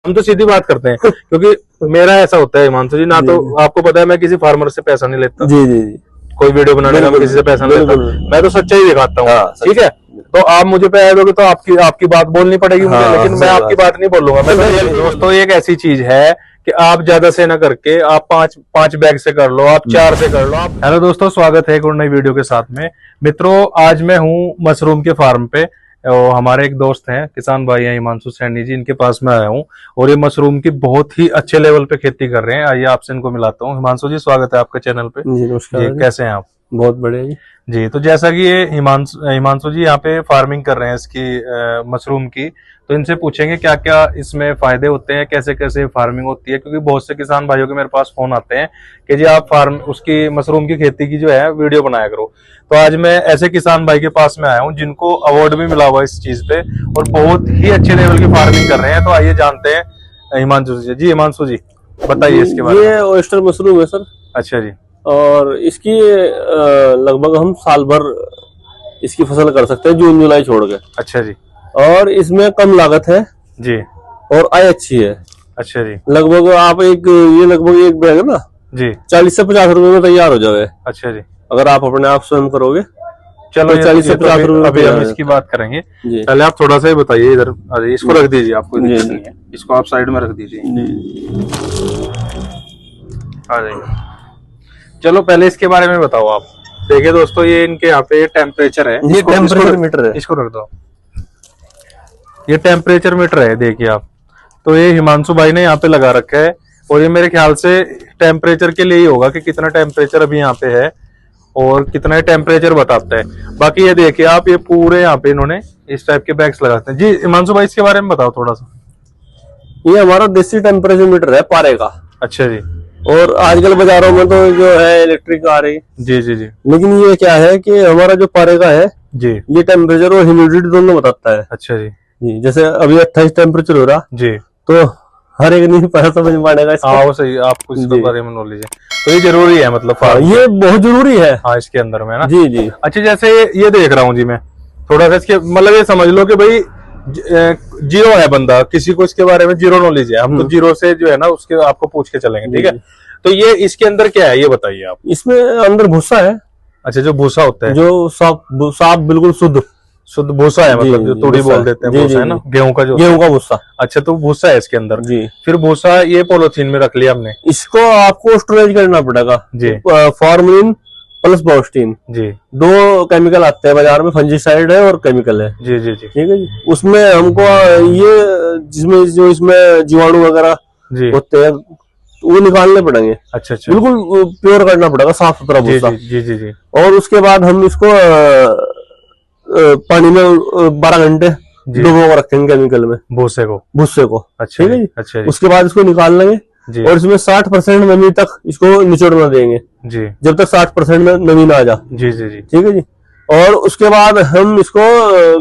हम तो सीधी बात करते हैं क्योंकि मेरा ऐसा होता है हिमांशु जी, ना तो आपको पता है मैं किसी फार्मर से पैसा नहीं लेता। जी जी जी, कोई वीडियो बनाने का मैं किसी से पैसा नहीं लेता, मैं तो सच्चाई दिखाता हूँ। ठीक है, तो आप मुझे पे आए दोगे तो आपकी बात बोलनी पड़ेगी मुझे, लेकिन मैं आपकी बात नहीं बोलूंगा। मैं दोस्तों एक ऐसी चीज है कि आप ज्यादा से ना करके आप पांच बैग से कर लो, आप 4 से कर लो। आप हेलो दोस्तों, स्वागत है एक और नई वीडियो के साथ में। मित्रों, आज मैं हूँ मशरूम के फार्म पे और हमारे एक दोस्त हैं, किसान भाई हैं हिमांशु सैनी जी, इनके पास में आया हूँ और ये मशरूम की बहुत ही अच्छे लेवल पे खेती कर रहे हैं। आइए आपसे इनको मिलाता हूँ। हिमांशु जी, स्वागत है आपके चैनल पे। जी नमस्कार जी, कैसे हैं आप? बहुत बढ़िया जी। जी, तो जैसा कि ये हिमांशु जी यहाँ पे फार्मिंग कर रहे हैं इसकी मशरूम की, तो इनसे पूछेंगे क्या क्या इसमें फायदे होते हैं, कैसे कैसे फार्मिंग होती है, क्योंकि बहुत से किसान भाइयों के मेरे पास फोन आते हैं कि जी आप उसकी मशरूम की खेती की जो है वीडियो बनाया करो। तो आज मैं ऐसे किसान भाई के पास में आया हूँ जिनको अवार्ड भी मिला हुआ इस चीज पे और बहुत ही अच्छे लेवल की फार्मिंग कर रहे हैं। तो आइए जानते हैं हिमांशु जी। जी हिमांशु जी, बताइए इसके बारे में। ये ऑयस्टर मशरूम है सर। अच्छा जी। और इसकी लगभग हम साल भर इसकी फसल कर सकते हैं, जून जुलाई छोड़ के। अच्छा जी। और इसमें कम लागत है जी, और आय अच्छी है। अच्छा जी। लगभग आप लगभग एक बैग है ना जी 40 से 50 रुपए में तैयार हो जाए। अच्छा जी। अगर आप अपने आप स्वयं करोगे चलो तो 40 से 50 रुपए अभी हम इसकी बात करेंगे। पहले आप थोड़ा सा ही बताइए इधर। अरे इसको रख दीजिए, आपको दिक्कत नहीं है, इसको आप साइड में रख दीजिए। आ जाइए। चलो पहले इसके बारे में बताओ आप। देखिए दोस्तों, ये इनके यहाँ पे टेम्परेचर है, ये टेम्परेचर मीटर है। इसको रख दो। ये टेम्परेचर मीटर है, देखिए आप। तो ये हिमांशु भाई ने यहाँ पे लगा रखा है और ये मेरे ख्याल से टेम्परेचर के लिए ही होगा कि कितना टेम्परेचर अभी यहाँ पे है और कितना टेम्परेचर बताता है। बाकी ये देखिए आप, ये पूरे यहाँ पे इन्होंने इस टाइप के बैग्स लगाते हैं। जी हिमांशु भाई, इसके बारे में बताओ थोड़ा सा। ये हमारा देसी टेम्परेचर मीटर है पारे का। अच्छा जी। और आजकल बाजारों में तो जो है इलेक्ट्रिक आ रही। जी जी जी। लेकिन ये क्या है कि हमारा जो पारे का है जी, ये टेम्परेचर और ह्यूमिडिटी दोनों बताता है। अच्छा जी। जी, जैसे अभी 28 टेम्परेचर हो रहा जी, तो हर एक नहीं पता समझ पाएगा इसको। हाँ वो सही, आपको इसके बारे में नॉलेज है तो ये जरूरी है, मतलब ये बहुत जरूरी है। हाँ इसके अंदर में ना। जी जी। अच्छा, जैसे ये देख रहा हूँ जी मैं थोड़ा सा इसके, मतलब ये समझ लो कि भाई जीरो है बंदा, किसी को इसके बारे में जीरो नॉलेज है, हम तो जीरो से जो है ना उसके आपको पूछ के चलेंगे। ठीक है, तो ये इसके अंदर क्या है ये बताइए आप। इसमें अंदर भूसा है। अच्छा, जो भूसा होता है, जो साफ बिल्कुल शुद्ध भूसा है, मतलब जो तोड़ी बोल देते हैं भूसा है ना, गेहूं का भूसा। अच्छा, तो भूसा है इसके अंदर जी। फिर भूसा ये पॉलिथीन में रख लिया हमने, इसको आपको स्टोरेज करना पड़ेगा जी। फॉर्मलिन प्लस बाउस्टीन जी, 2 केमिकल आते हैं बाजार में, फंजीसाइड है और केमिकल है। जी जी जी, ठीक है जी। उसमें हमको ये इसमें जीवाणु वगैरह होते हैं वो निकालने पड़ेंगे। अच्छा अच्छा, बिल्कुल प्योर करना पड़ेगा, साफ सुथरा भूसा। जी जी जी। और उसके बाद हम इसको पानी में 12 घंटे डुबो को रखेंगे केमिकल में, भूसे को। अच्छा, ठीक है जी। अच्छा, उसके बाद इसको निकाल लेंगे और इसमें 60% नमी तक इसको निचोड़ना देंगे जी, जब तक 60% में नमी ना आ जा। जी जी जी, ठीक है जी। और उसके बाद हम इसको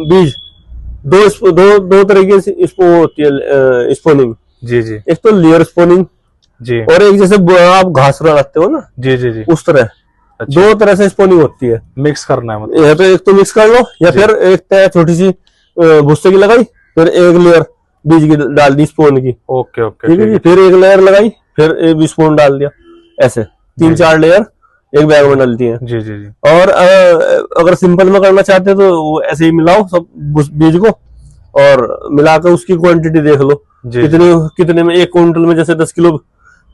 बीज दो तरीके से इसको होती है स्पोनिंग। जी जी। एक तो लेयर स्पोनिंग जी, और एक जैसे आप घास लगाते हो ना, जी जी जी, उस तरह। अच्छा। 2 तरह से स्पोनिंग होती है, मिक्स करना है मतलब। या तो एक तो मिक्स कर लो, या फिर एक तय छोटी सी भुस्से की लगाई, फिर एक लेयर बीज की डाल दी स्पोन की। ओके ओके, ठीक है जी। फिर एक लेयर लगाई, फिर एक स्पोन डाल दिया, ऐसे 3-4 लेयर एक बैग में डालती है। जी जी जी। और अगर सिंपल में करना चाहते हो तो ऐसे ही मिलाओ सब बीज को और मिलाकर उसकी क्वांटिटी देख लो कितने में। 1 क्विंटल में जैसे 10 किलो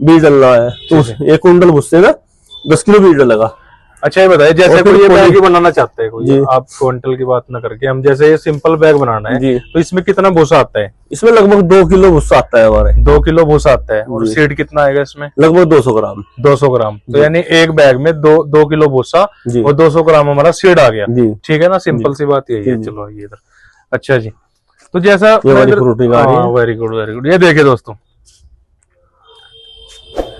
बीज डलना है तो 1 क्विंटल भुस्से में 10 किलो बीज डलेगा। अच्छा, ये बताइए जैसे कोई ये बैग ही बनाना चाहते हैं कोई, आप क्विंटल की बात ना करके, हम जैसे ये सिंपल बैग बनाना है जी, तो इसमें कितना भूसा आता है? इसमें लगभग 2 किलो भूसा आता है हमारे। 2 किलो भूसा आता है। और सीड कितना आएगा इसमें? लगभग 200 ग्राम। 200 ग्राम, तो यानी एक बैग में 2 किलो भूसा और 200 ग्राम हमारा सीड आ गया। ठीक है ना, सिंपल सी बात यही है। चलो ये इधर। अच्छा जी, तो जैसा वेरी गुड वेरी गुड। ये देखिए दोस्तों,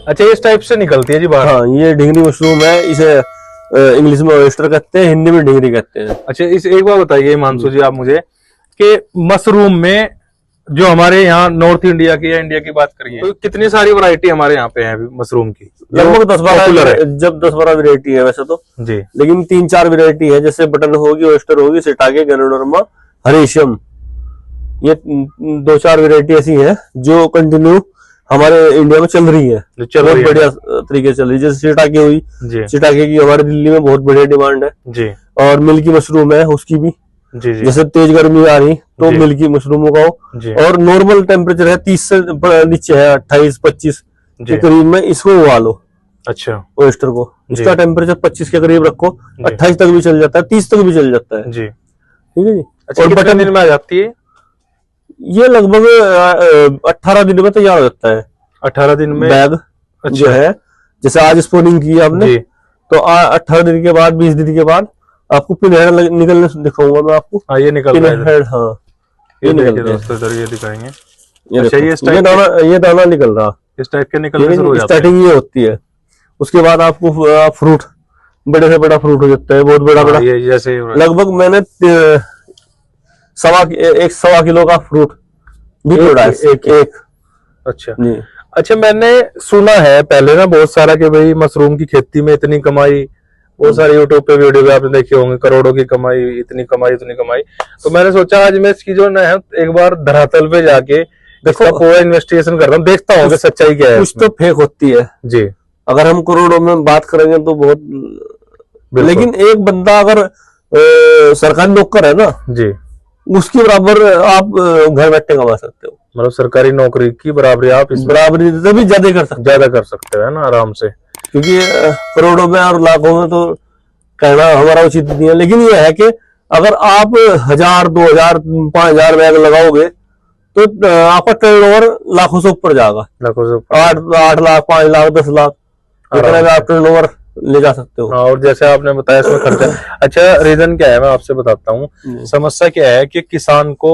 अच्छा इस टाइप से निकलती है जी बाहर। हाँ, ये ढिंगरी मशरूम है, इसे इंग्लिश में ऑयस्टर कहते हैं, हिंदी में ढिंगरी कहते हैं। अच्छा, इस एक बार बताइए हिमांशु जी आप मुझे कि मशरूम में जो हमारे यहाँ नॉर्थ इंडिया की या इंडिया की बात करिए तो कितनी सारी वैरायटी हमारे यहाँ पे है मशरूम की? लगभग 10-12 वैरायटी है वैसे तो जी, लेकिन 3-4 वैरायटी है, जैसे बटन होगी, ऑयस्टर होगी, सिटागे, गैनोडर्मा, हरेशियम, ये 2-4 वैरायटी ऐसी है जो कंटिन्यू हमारे इंडिया में चल रही है, बहुत बढ़िया तरीके से चल रही है। जैसे शिटाके हुई, शिटाके की हमारे दिल्ली में बहुत बढ़िया डिमांड है जी। और मिल्की मशरूम है, उसकी भी जी। जैसे तेज गर्मी आ रही तो मिल्की मशरूम उगाओ। और नॉर्मल टेम्परेचर है 30 से नीचे है, 28-25 के करीब में इसको उगा लो। अच्छा, ओयस्टर को इसका टेम्परेचर 25 के करीब रखो, 28 तक भी चल जाता है, 30 तक भी चल जाता है जी। ठीक है जी। अच्छा, और कितने दिन में आ जाती है ये? लगभग 18 दिन में तैयार हो जाता है। 18 दिन में बैग जो है, जैसे आज स्पोनिंग की आपने तो 18 दिन के बाद, 20 दिन के बाद आपको पिन हेड निकलने दिखाऊंगा मैं आपको। हाँ, ये निकल रहा है हेड। हाँ, ये देखिए दोस्तों, इधर ये दिखाएंगे। अच्छा, ये दाना निकल रहा, इस टाइप के निकलने शुरू हो जाता है। स्टार्टिंग ये होती है। उसके बाद आपको फ्रूट, बड़े से बड़ा फ्रूट हो जाता है, बहुत बड़ा बड़ा। ये जैसे लगभग मैंने 1.25 किलो का फ्रूट भी तोड़ा है एक। अच्छा, मैंने सुना है पहले ना बहुत सारा कि भाई मशरूम की खेती में इतनी कमाई, बहुत सारे यूट्यूब पे वीडियो भी आपने देखे होंगे, करोड़ों की कमाई, इतनी कमाई इतनी कमाई। तो मैंने सोचा आज मैं इसकी जो है एक बार धरातल पे जाके इसका पूरा इन्वेस्टिगेशन कर रहा हूँ, देखता हूँ कि सच्चाई क्या है। कुछ तो फेक होती है जी। अगर हम करोड़ों में बात करेंगे तो बहुत, लेकिन एक बंदा अगर सरकारी नौकर है ना जी, उसकी बराबर आप घर बैठे कमा सकते हो। मतलब सरकारी नौकरी की बराबरी आप इस बराबरी से भी ज्यादा कर सकते हो ना आराम से, क्योंकि करोड़ों में और लाखों में तो कहना हमारा उचित नहीं है। लेकिन ये है कि अगर आप 1000, 2000, 5000 बैग लगाओगे तो आपका टर्नओवर लाखों से ऊपर जाएगा, लाखों से 8 लाख, 5 लाख, 10 लाख इतने में आप टर्नओवर ले जा सकते हो। और जैसे आपने बताया इसमें खर्चा। अच्छा, रीजन क्या है मैं आपसे बताता हूँ। समस्या क्या है कि किसान को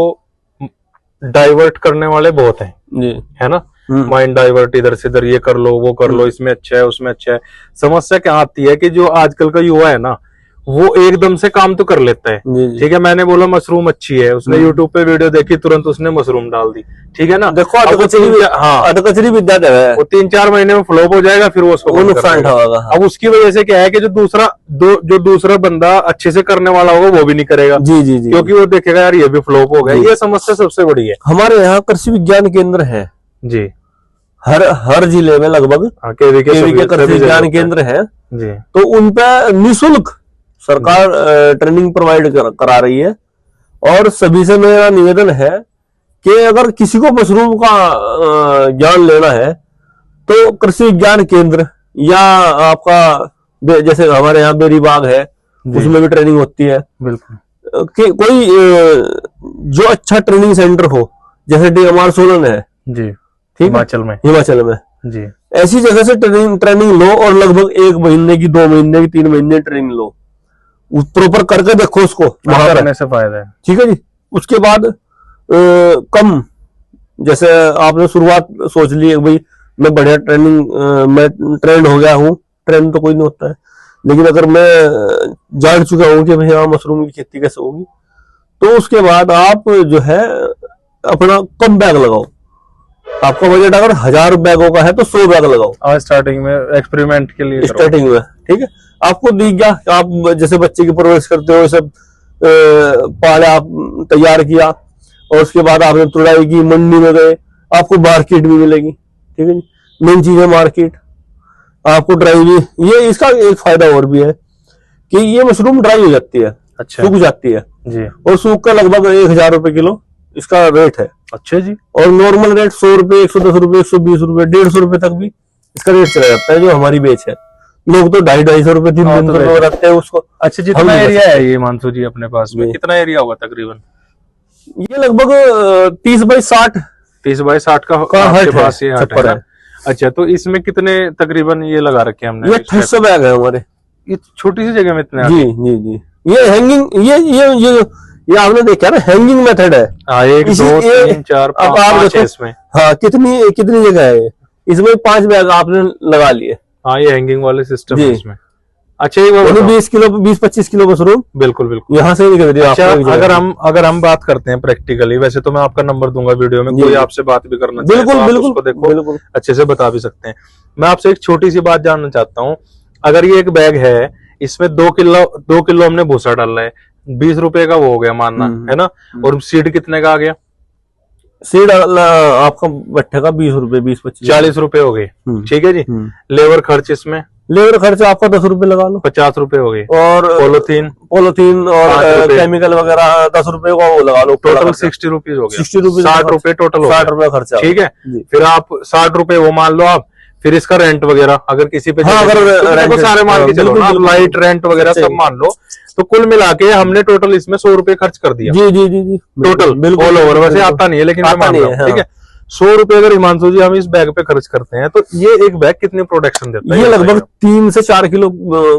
डाइवर्ट करने वाले बहुत हैं जी, है ना, माइंड डाइवर्ट, इधर से इधर, ये कर लो वो कर लो, इसमें अच्छा है उसमें अच्छा है। समस्या क्या आती है कि जो आजकल का युवा है ना, वो एकदम से काम तो कर लेता है। ठीक है, मैंने बोला मशरूम अच्छी है, उसने यूट्यूब पे वीडियो देखी, तुरंत उसने मशरूम डाल दी। ठीक है ना, देखो अधकचरी विद्या है, वो 3-4 महीने में फ्लॉप हो जाएगा, फिर वो उसको नुकसान होगा। अब उसकी वजह से क्या है कि जो दूसरा बंदा अच्छे से करने वाला होगा वो भी नहीं करेगा जी, क्योंकि वो देखेगा यार ये भी फ्लॉप हो गया। ये समस्या सबसे बड़ी है। हमारे यहाँ कृषि विज्ञान केंद्र है जी, हर जिले में लगभग केवी के कृषि विज्ञान केंद्र है जी। तो उन पे निःशुल्क सरकार ट्रेनिंग प्रोवाइड करा रही है। और सभी से मेरा निवेदन है कि अगर किसी को मशरूम का ज्ञान लेना है तो कृषि विज्ञान केंद्र या आपका जैसे हमारे यहाँ बेरी बाग है, उसमें भी ट्रेनिंग होती है। बिल्कुल, कि कोई जो अच्छा ट्रेनिंग सेंटर हो, जैसे DMR सोलन है जी, ठीक, हिमाचल में जी, ऐसी जगह से ट्रेनिंग लो और लगभग 1 महीने की, 2 महीने की, 3 महीने ट्रेनिंग लो, प्रॉपर करके देखो उसको, वहां करने से फायदा है। ठीक है जी। उसके बाद कम, जैसे आपने शुरुआत सोच ली भाई मैं बढ़िया मैं ट्रेंड हो गया हूँ, ट्रेंड तो कोई नहीं होता है, लेकिन अगर मैं जान चुका हूँ कि भैया मशरूम की खेती कैसे होगी, तो उसके बाद आप जो है अपना कम बैग लगाओ। आपका बजट अगर 1000 बैगों का है तो 100 बैग लगाओ स्टार्टिंग में, एक्सपेरिमेंट के लिए स्टार्टिंग में। ठीक है, आपको दिख गया, आप जैसे बच्चे की परवरिश करते हो, सब पाले आप तैयार किया और उसके बाद आपने तुड़ाई की, मंडी में गए, आपको मार्केट भी मिलेगी। ठीक है जी, मेन चीज है मार्केट, आपको ड्राई भी। ये इसका एक फायदा और भी है कि ये मशरूम ड्राई हो जाती है, अच्छा, सूख जाती है जी, और सूख का लगभग 1000 रुपए किलो इसका रेट है। अच्छा जी। और नॉर्मल रेट 100 रुपए, 110 रुपए, 120 रुपए, 150 रुपए तक भी इसका रेट चला जाता है, जो हमारी बेच है। लोग तो 250-250 रुपए 3 दिन तो रखते हैं उसको। अच्छा, जितना एरिया है ये मानसू जी अपने पास में, कितना एरिया होगा तकरीबन? ये लगभग 30 बाई 60 का आपके पास ये हट है। अच्छा, तो इसमें कितने तकरीबन ये लगा रखे हैं हमने? ये 2800 बैग है हमारे, ये छोटी सी जगह में इतने। जी जी जी, ये हैंगिंग, ये आपने देखा ना, हैंगिंग मेथड है। 1 2 3 4 5 इसमें। हाँ, कितनी जगह है इसमें? 5 बैग आपने लगा लिए। हाँ, ये हैंगिंग वाले सिस्टम है इसमें। अच्छा, ये 20-25 किलो मशरूम बिल्कुल यहाँ से निकल रही है। अच्छा, अगर हम बात करते हैं प्रैक्टिकली, वैसे तो मैं आपका नंबर दूंगा वीडियो में, कोई आपसे बात भी करना चाहे तो आप उसको देखो, अच्छे से बता भी सकते हैं। मैं आपसे एक छोटी सी बात जानना चाहता हूँ। अगर ये एक बैग है, इसमें 2 किलो हमने भूसा डाला है, 20 रुपए का वो हो गया मानना, है ना, और सीड कितने का आ गया? सीड आपका बैठेगा 20 रुपए, 20-25 40 रुपए हो गए, ठीक है जी। लेबर खर्च, इसमें लेबर खर्च आपका 10 रुपए लगा लो, 50 रुपए हो गए। और पॉलिथीन और केमिकल वगैरह 10 रुपए का वो लगा लो, टोटल 60 रुपीज हो गया। 60 रुपीज, 60 रुपए टोटल, 60 रुपए खर्चा, ठीक है। फिर आप 60 रुपए वो मान लो आप, फिर इसका रेंट वगैरह अगर किसी पे, हाँ, अगर रेंट सारे मान के चलो ना, लाइट रेंट वगैरह सब मान लो, तो कुल मिला के हमने टोटल इसमें 100 रुपए खर्च कर दिया। जी जी जी जी, टोटल ऑल ओवर। वैसे आता नहीं है लेकिन मैं मान रहा हूँ, ठीक है। 100 रुपए अगर हिमांशु जी हम इस बैग पे खर्च करते हैं, तो ये एक बैग कितनी प्रोडक्शन देता है? ये लगभग 3 से 4 किलो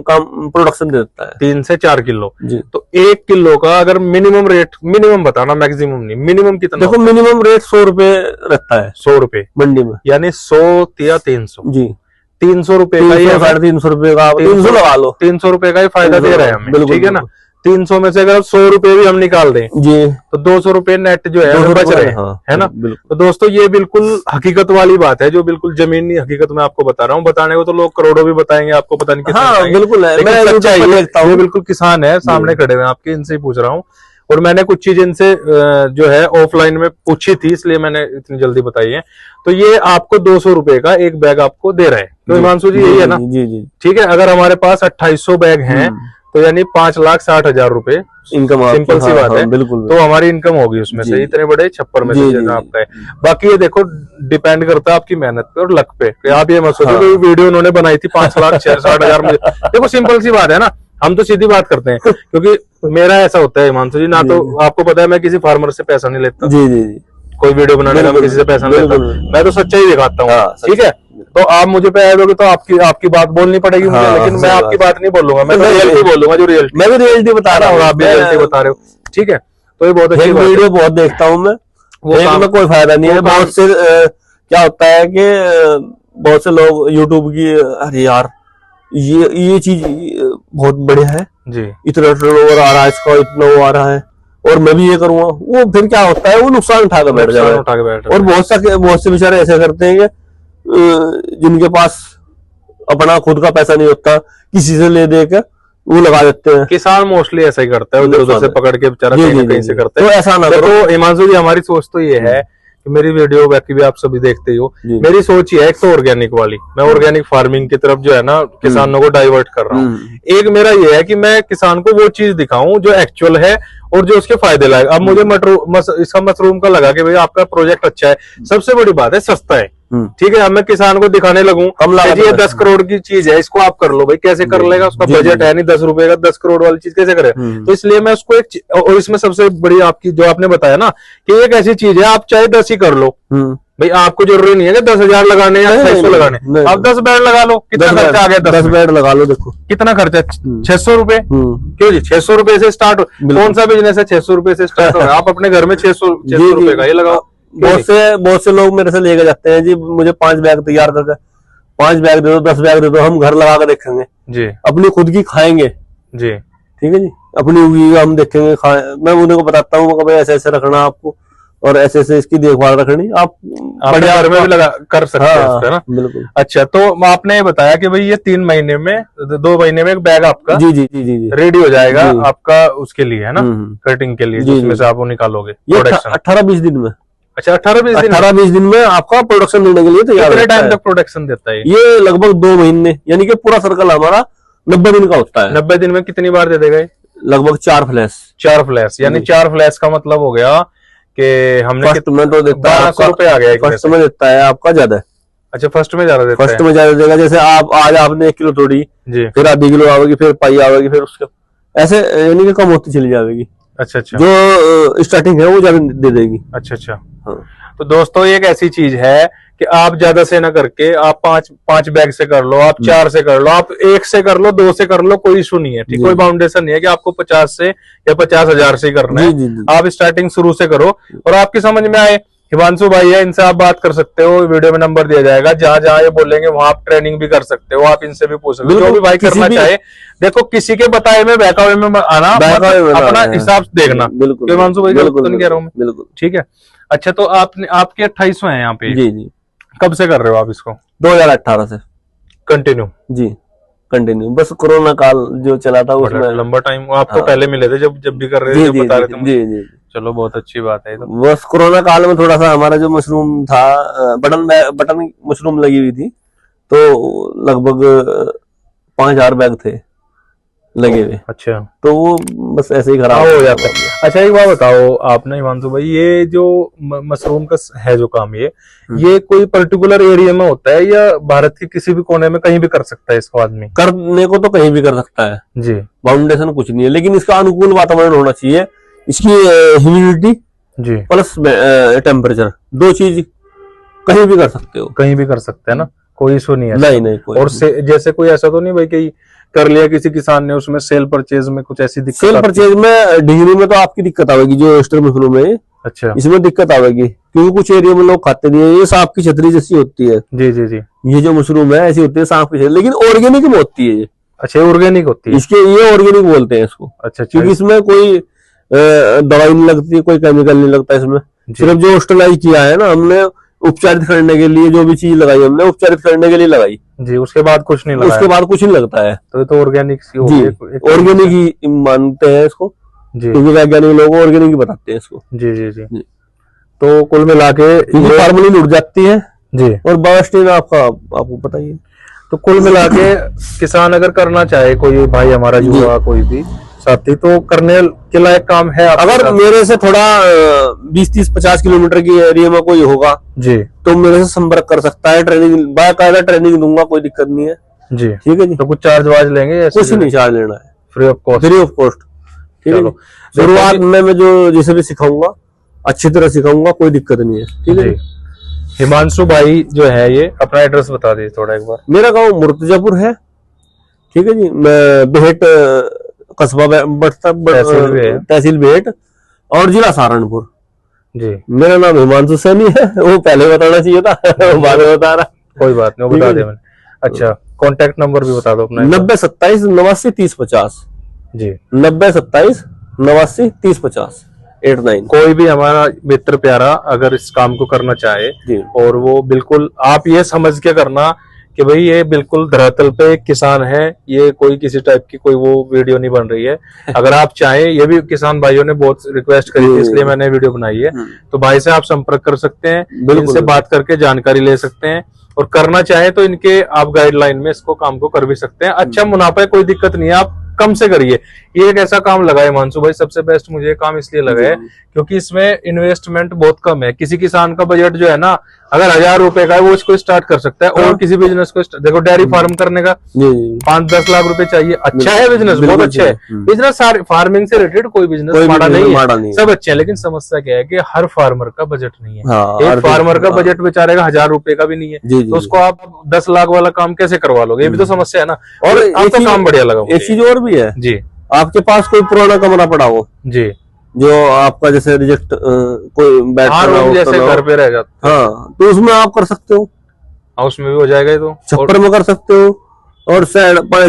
का प्रोडक्शन देता है। 3 से 4 किलो जी। तो 1 किलो का अगर मिनिमम रेट, मिनिमम बताना, मैक्सिमम नहीं, मिनिमम कितना? देखो मिनिमम रेट 100 रुपए रहता है, 100 रुपए मंडी में, यानी 100 या 300 जी, 300 रुपए का, 350 रुपए का, 300 लगा लो, 300 रुपए का ही फायदा दे रहे हैं हमें, ठीक है ना। 300 में से अगर 100 रुपए भी हम निकाल दें जी, तो 200 रुपए नेट जो है बच रहे हैं, हाँ, है ना। तो दोस्तों ये बिल्कुल हकीकत वाली बात है, जो बिल्कुल जमीनी हकीकत मैं आपको बता रहा हूँ। बताने को तो लोग करोड़ों भी बताएंगे, आपको पता नहीं कितना, बिल्कुल है, मैं सच्चाई देखता हूँ। बिल्कुल किसान है सामने खड़े हुए आपके, इनसे ही पूछ रहा हूँ। और मैंने कुछ चीज इनसे जो है ऑफलाइन में पूछी थी, इसलिए मैंने इतनी जल्दी बताई है। तो ये आपको 200 रुपए का एक बैग आपको दे रहे हैं, तो हिमांशु जी यही है ना? जी जी, ठीक है। अगर हमारे पास 2800 बैग हैं तो यानी 5,60,000 रुपए इनकम, सिंपल सी बात है, बिल्कुल। तो हमारी इनकम होगी उसमें से, इतने बड़े छप्पर में से आपका है। बाकी ये देखो डिपेंड करता है आपकी मेहनत पे और लक पे। आप ये मत सोचो कि वीडियो उन्होंने बनाई थी 5,60,000 में, देखो सिंपल सी बात है ना, हम तो सीधी बात करते हैं। क्योंकि मेरा ऐसा होता है हिमांशु जी, ना तो आपको पता है मैं किसी फार्मर से पैसा नहीं लेता, जी जी जी, कोई वीडियो बनाने का मैं किसी से पैसा नहीं लेता, मैं तो सच्चाई दिखाता हूँ, ठीक है। तो आप मुझे पे आए दोगे तो आपकी बात बोलनी पड़ेगी मुझे, लेकिन मैं आपकी बात नहीं बोलूंगा, मैं रियलिटी बोलूंगा, जो रियलिटी, मैं भी रियलिटी बता रहा हूँ, आप भी रियलिटी बता रहे हो, ठीक है। तो ये बहुत अच्छी वीडियो बहुत देखता हूँ मैं, वो में कोई फायदा नहीं है। बहुत से क्या होता है कि बहुत से लोग यूट्यूब की, अरे यार ये चीज बहुत बढ़िया है जी, इतना टर्नओवर आ रहा है इसका, इतना वो आ रहा है, और मैं भी ये करूंगा, वो फिर क्या होता है, वो नुकसान उठा के बैठ जाता है। और बहुत से बेचारे ऐसे करते हैं कि जिनके पास अपना खुद का पैसा नहीं होता, किसी से ले दे के वो लगा देते हैं। किसान मोस्टली ऐसा ही करता है, उधर से पकड़ के बेचारा कहीं से करता है। तो ऐसा ना करो। तो हिमांशु जी हमारी सोच तो ये है कि मेरी वीडियो बाकी भी आप सभी देखते ही हो, मेरी सोच ये है, एक तो ऑर्गेनिक वाली, मैं ऑर्गेनिक फार्मिंग की तरफ जो है ना किसानों को डाइवर्ट कर रहा हूँ। एक मेरा ये है कि मैं किसान को वो चीज दिखाऊं जो एक्चुअल है और जो उसके फायदे लायक। अब मुझे इसका मशरूम का लगा कि भाई आपका प्रोजेक्ट अच्छा है, सबसे बड़ी बात है सस्ता है, ठीक है। अब मैं किसान को दिखाने लगूं ये 10 करोड़ की चीज है, इसको आप कर लो भाई, कैसे कर लेगा, उसका बजट है नहीं 10 रुपए का, 10 करोड़ वाली चीज कैसे करे। तो इसलिए मैं उसको और इसमें सबसे बड़ी आपकी जो आपने बताया ना कि एक ऐसी चीज है, आप चाहे 10 ही कर लो भाई, आपको जरूरी नहीं है कि 10,000 लगाने या 600 लगाने, आप 10 बेड लगा लो। कितना खर्चा आ गया? 10 बेड लगा लो, देखो कितना खर्चा, 600 रुपए। क्यों जी, 600 रुपए से स्टार्ट, कौन सा बिजनेस है 600 रुपए से स्टार्ट हो रहा है? आप अपने घर में 600 रुपए का ये लगाओ। बहुत से लोग मेरे से लेके जाते हैं जी, मुझे 5 बैग तैयार कर दे, 5 बैग दे दो, 10 बैग दे दो, हम घर लगा कर देखेंगे जी, अपनी खुद की खाएंगे जी, ठीक है जी, अपनी उगी हम देखेंगे, मैं उन्हें को बताता हूँ भाई ऐसे ऐसे रखना आपको, और ऐसे ऐसे इसकी देखभाल रखनी, आप बढ़िया घर में भी लगा कर सकते हैं उसका, ना। बिल्कुल। अच्छा, तो आपने ये बताया कि भाई ये 3 महीने में, 2 महीने में एक बैग आपका जी जी जी जी रेडी हो जाएगा आपका उसके लिए, है ना, कटिंग के लिए, जिसमें से आप वो निकालोगे प्रोडक्शन 18-20 दिन में। अच्छा, 18-20 दिन में आपका प्रोडक्शन देने के लिए तैयार। कितने टाइम तक प्रोडक्शन देता है ये? लगभग 2 महीने, यानी कि पूरा सर्कल हमारा 90 दिन का होता है। 90 दिन में कितनी बार दे देगा? लगभग 4 फ्लैश। 4 फ्लैश, यानी 4 फ्लैश का मतलब हो गया कि हमने फर्स्ट में तो देता है 1200 रुपए आ गया, फर्स्ट में देता है आपका ज्यादा। अच्छा, फर्स्ट में ज्यादा देता है, फर्स्ट में ज्यादा देगा। जैसे आप आज आपने 1 किलो तोड़ी जी, फिर आधी किलो आवेगी, फिर पाई आवेगी, फिर उसके ऐसे यानी कि कम होती चली जाएगी। अच्छा अच्छा, जो स्टार्टिंग है वो ज्यादा दे देगी। अच्छा अच्छा, हाँ। तो दोस्तों एक ऐसी चीज है कि आप ज्यादा से ना करके आप 5 बैग से कर लो, आप 4 से कर लो, आप 1 से कर लो, 2 से कर लो, कोई इशू नहीं है, ठीक। कोई बाउंडेशन नहीं है कि आपको 50 से या 50,000 से करना है। आप स्टार्टिंग शुरू से करो, और आपकी समझ में आए, हिमांशु भाई है, इनसे आप बात कर सकते हो, वीडियो में नंबर दिया जाएगा, जहां जहां ये बोलेंगे वहां आप ट्रेनिंग भी कर सकते हो, आप इनसे भी पूछ सकते हो, जो भी भाई करना चाहे। देखो, किसी के बताए में बहकावे में आना, अपना हिसाब देखना। हिमांशु भाई तो नहीं कह रहा हूँ मैं, बिल्कुल ठीक है। अच्छा, तो आपके 2800 है यहाँ पे जी जी, कब से कर रहे हो आप इसको? 2018 से कंटिन्यू जी, कंटिन्यू। बस कोरोना काल जो चला था उसमें लंबा टाइम। आप तो पहले मिले थे जब भी कर रहे थे, बता रहे थे। जी जी, चलो बहुत अच्छी बात है। तो बस कोरोना काल में थोड़ा सा हमारा जो मशरूम था, बटन मशरूम लगी हुई थी, तो लगभग 5,000 बैग थे लगे हुए। अच्छा, तो वो बस ऐसे ही खराब हो जाता है। अच्छा एक बात बताओ आपने हिमांशु भाई, ये जो मशरूम का है जो काम, ये कोई पर्टिकुलर एरिया में होता है या भारत के किसी भी कोने में कहीं भी कर सकता है इसको आदमी? करने को तो कहीं भी कर सकता है जी, बाउंडेशन कुछ नहीं है, लेकिन इसका अनुकूल वातावरण होना चाहिए। इसकी ह्यूमिडिटी जी प्लस टेम्परेचर, 2 चीज कहीं भी कर सकते हो। कहीं भी कर सकते हैं ना, कोई इशू नहीं है? नहीं कोई। और जैसे कोई ऐसा तो नहीं भाई कि कर लिया किसी किसान ने, उसमें सेल परचेज में कुछ ऐसी दिक्कत? सेल परचेज में डिग्री में तो आपकी दिक्कत आएगी, जो वेस्टर्न मशरूम है। अच्छा, इसमें दिक्कत आएगी क्योंकि कुछ एरिया में लोग खाते नहीं है। ये सांप की छतरी जैसी होती है। जी जी जी, ये जो मशरूम है ऐसी होती है सांप की छतरी, लेकिन ऑर्गेनिक में होती है ये। अच्छा, ऑर्गेनिक होती है इसके, ये ऑर्गेनिक बोलते हैं इसको। अच्छा, क्योंकि इसमें कोई दवाई नहीं लगती, कोई केमिकल नहीं लगता इसमें। सिर्फ जो ऑस्ट्रेलाइज किया है ना हमने, उपचारित करने के लिए जो भी चीज लगाई हमने, उपचारित करने के लिए लगाई जी, उसके बाद कुछ नहीं लगाया? उसके बाद कुछ नहीं लगता है। तो ये तो ऑर्गेनिक जी, ऑर्गेनिक ही मानते हैं इसको जी, क्योंकि वैज्ञानिक लोग ऑर्गेनिक ही बताते हैं इसको। जी जी जी, तो कुल मिला के फार्मलिन उड़ जाती है जी, और बायोस्टीन आपको पता ही है। तो कुल मिला के किसान अगर करना चाहे, कोई भाई हमारा युवा कोई भी साथी, तो करने के लायक काम है। अगर मेरे से थोड़ा 20-30-50 किलोमीटर की एरिया में कोई होगा जी, तो मेरे से संपर्क कर सकता है। ट्रेनिंग, बाकायदा ट्रेनिंग दूंगा, कोई दिक्कत नहीं है जी। ठीक है जी। तो कुछ चार्ज वार्ज लेंगे? कुछ नहीं चार्ज लेना है, free of cost. Free of cost. ठीक है, शुरुआत में मैं जो जिसे भी सिखाऊंगा अच्छी तरह सिखाऊंगा, कोई दिक्कत नहीं है। ठीक है। हिमांशु भाई जो है, ये अपना एड्रेस बता दीजिए थोड़ा एक बार। मेरा गांव मुर्तजापुर है। ठीक है जी, मैं बेहट कस्बा तहसील बेहट और जिला सहारनपुर जी। मेरा नाम हिमांशु सैनी है, वो पहले बताना चाहिए था, बाद में बता रहा। कोई बात नहीं, वो बता दे मैंने। अच्छा, कॉन्टेक्ट नंबर भी बता दो अपना। 9027893050 जी, 9027893050 89। कोई भी हमारा मित्र प्यारा अगर इस काम को करना चाहे, और वो बिल्कुल आप ये समझ के करना कि भाई ये बिल्कुल धरातल पे एक किसान है, ये कोई किसी टाइप की कोई वो वीडियो नहीं बन रही है। अगर आप चाहें, ये भी किसान भाइयों ने बहुत रिक्वेस्ट करी थी, इसलिए मैंने वीडियो बनाई है। तो भाई से आप संपर्क कर सकते हैं, इनसे बात करके जानकारी ले सकते हैं, और करना चाहे तो इनके आप गाइडलाइन में इसको काम को कर भी सकते हैं। अच्छा मुनाफा है, कोई दिक्कत नहीं है, आप कम से करिए। ये एक ऐसा काम लगा है हिमांशु भाई, सबसे बेस्ट मुझे ये काम इसलिए लगा है क्योंकि इसमें इन्वेस्टमेंट बहुत कम है। किसी किसान का बजट जो है ना, अगर 1000 रुपए का है, वो इसको स्टार्ट कर सकता है। और किसी बिजनेस को देखो, डेयरी फार्म करने का 5-10 लाख रुपए चाहिए। अच्छा है बिजनेस, बहुत अच्छा है बिजनेस। फार्मिंग से रिलेटेड कोई बिजनेस माड़ा नहीं है, सब अच्छे हैं। लेकिन समस्या क्या है कि हर फार्मर का बजट नहीं है। एक फार्मर का बजट बेचारे का 1000 रुपए का भी नहीं है, तो उसको आप 10 लाख वाला काम कैसे करवा लोगे? ये भी तो समस्या है ना। और आपका काम बढ़िया लगा। एक चीज और भी है जी, आपके पास कोई पुराना कमरा पड़ा हो जी, जो आपका जैसे रिजेक्ट कोई बैठ जैसे घर पे रह जाता, हाँ, तो उसमें आप कर सकते हो। उसमें भी हो जाएगा, तो छप्पर में कर सकते हो, और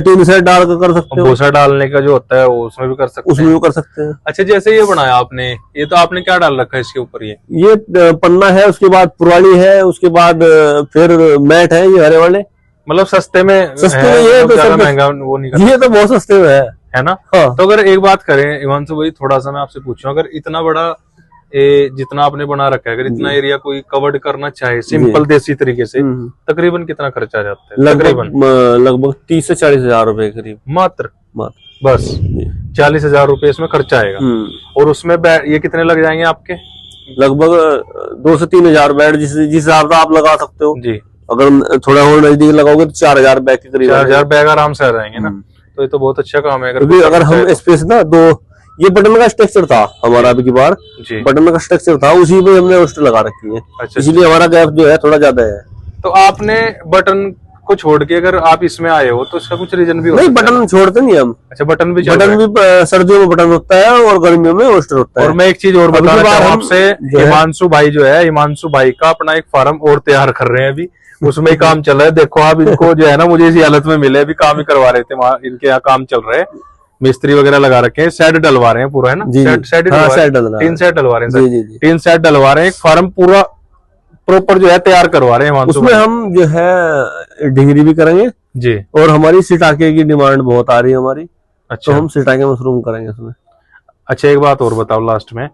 टीन सेट डाल कर सकते हो। भूसा डालने का जो होता है वो उसमें भी कर सकते हैं। उसमें भी कर सकते हैं। अच्छा, जैसे ये बनाया आपने, ये तो आपने क्या डाल रखा है इसके ऊपर? ये पन्ना है, उसके बाद पुरानी है, उसके बाद फिर मैट है, ये हरे वाले। मतलब सस्ते में ये तो ज्यादा महंगा वो नहीं, ये तो बहुत सस्ते में है ना। हाँ। तो अगर एक बात करें हिमांशु भाई, थोड़ा सा मैं आपसे पूछूं, अगर इतना बड़ा जितना आपने बना रखा है, अगर इतना एरिया कोई कवर्ड करना चाहे सिंपल देसी तरीके से, तकरीबन कितना खर्चा आ जाता है? लगभग 30 से 40 हजार रुपए करीब। मात्र बस 40 हजार रुपए इसमें खर्चा आएगा। और उसमें ये कितने लग जाएंगे आपके? लगभग 2 से 3 हजार बेड, जिस हिसाब से आप लगा सकते हो जी। अगर थोड़ा और नजदीक लगाओगे तो 4000 बैग के करीब। 4000 बैग आराम से आ जाएंगे ना। तो ये तो बहुत अच्छा काम है। अगर हम स्पेस ना, ये बटन का स्ट्रक्चर था हमारा, अभी की बार बटन का स्ट्रक्चर था, उसी में हमने होस्ट लगा रखी है। अच्छा, इसलिए हमारा गैप जो है थोड़ा ज्यादा है। तो आपने बटन को छोड़ के अगर आप इसमें आए हो तो इसका कुछ रीजन भी हो? नहीं, बटन छोड़ते नहीं हम। अच्छा, बटन भी सर्दियों में बटन होता है और गर्मियों में होस्टर होता है। और मैं एक चीज और बताना चाहूँ आपसे, हिमांशु भाई जो है, हिमांशु भाई का अपना एक फार्म और तैयार कर रहे हैं अभी, उसमें ही काम चल रहा है। देखो आप इनको जो है ना, मुझे इसी हालत में मिले, अभी काम ही करवा रहे थे वहाँ, इनके यहाँ काम चल रहे हैं, मिस्त्री वगैरह लगा रखे हैं, शेड डलवा रहे हैं पूरा, है ना? टीन शेड डलवा रहे हैं, टीन शेड डलवा रहे हैं, एक फार्म पूरा प्रॉपर जो है तैयार करवा रहे हैं। उसमें हम जो है डिग्री भी करेंगे जी, और हमारी सिटाके की डिमांड बहुत आ रही है हमारी। अच्छा, तो हम सिटाके मशरूम करेंगे उसमें। अच्छा एक बात और बताओ लास्ट में,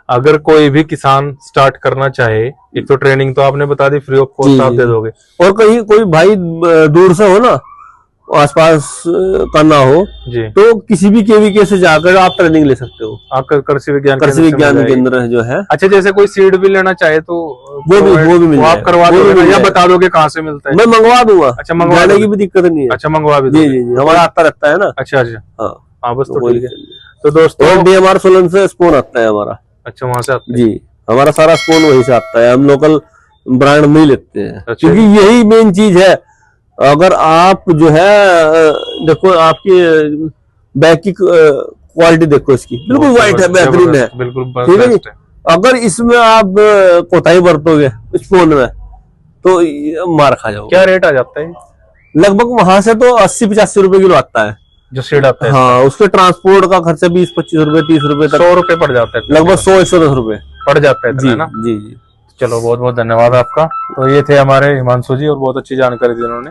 अगर कोई भी किसान स्टार्ट करना चाहे, एक तो ट्रेनिंग तो आपने बता दी फ्री ऑफ कॉस्ट आप दे दोगे, और कहीं कोई भाई दूर से हो ना, आसपास का ना हो जी, तो किसी भी केवीके से जाकर आप ट्रेनिंग ले सकते हो। आप कृषि विज्ञान केंद्र जो है। अच्छा जैसे कोई सीड भी लेना चाहे तो वो भी मिल आप करवा दोगे या बता दोगे कहाँ से मिलता है? मैं मंगवा दूंगा। अच्छा मंगवाने की भी दिक्कत नहीं है। अच्छा मंगवा भी जी जी हमारा आता रहता है ना। अच्छा अच्छा हाँ बस तो ठीक है। तो दोस्तों DMR सोलन से स्पून आता है हमारा। अच्छा वहां से आता है? जी हमारा सारा स्पून वहीं से आता है, हम लोकल ब्रांड नहीं लेते हैं। अच्छा, क्योंकि यही मेन चीज है। अगर आप जो है देखो आपकी बैग की क्वालिटी देखो, इसकी बिल्कुल व्हाइट है, बेहतरीन है, बिल्कुल ठीक है जी। अगर इसमें आप कोताही बरतोगे इस फोन में तो मार खा जाओगे। क्या रेट आ जाता है? लगभग वहां से तो 80-85 रुपए किलो आता है जो सीड आता है। हाँ उसके ट्रांसपोर्ट का खर्चा 20-25 रुपए 30 रुपए तक 100 रुपए पड़ जाता है, लगभग 100-110 रुपए पड़ जाता है जी ना? जी जी। चलो बहुत बहुत धन्यवाद आपका। तो ये थे हमारे हिमांशु जी और बहुत अच्छी जानकारी दी उन्होंने।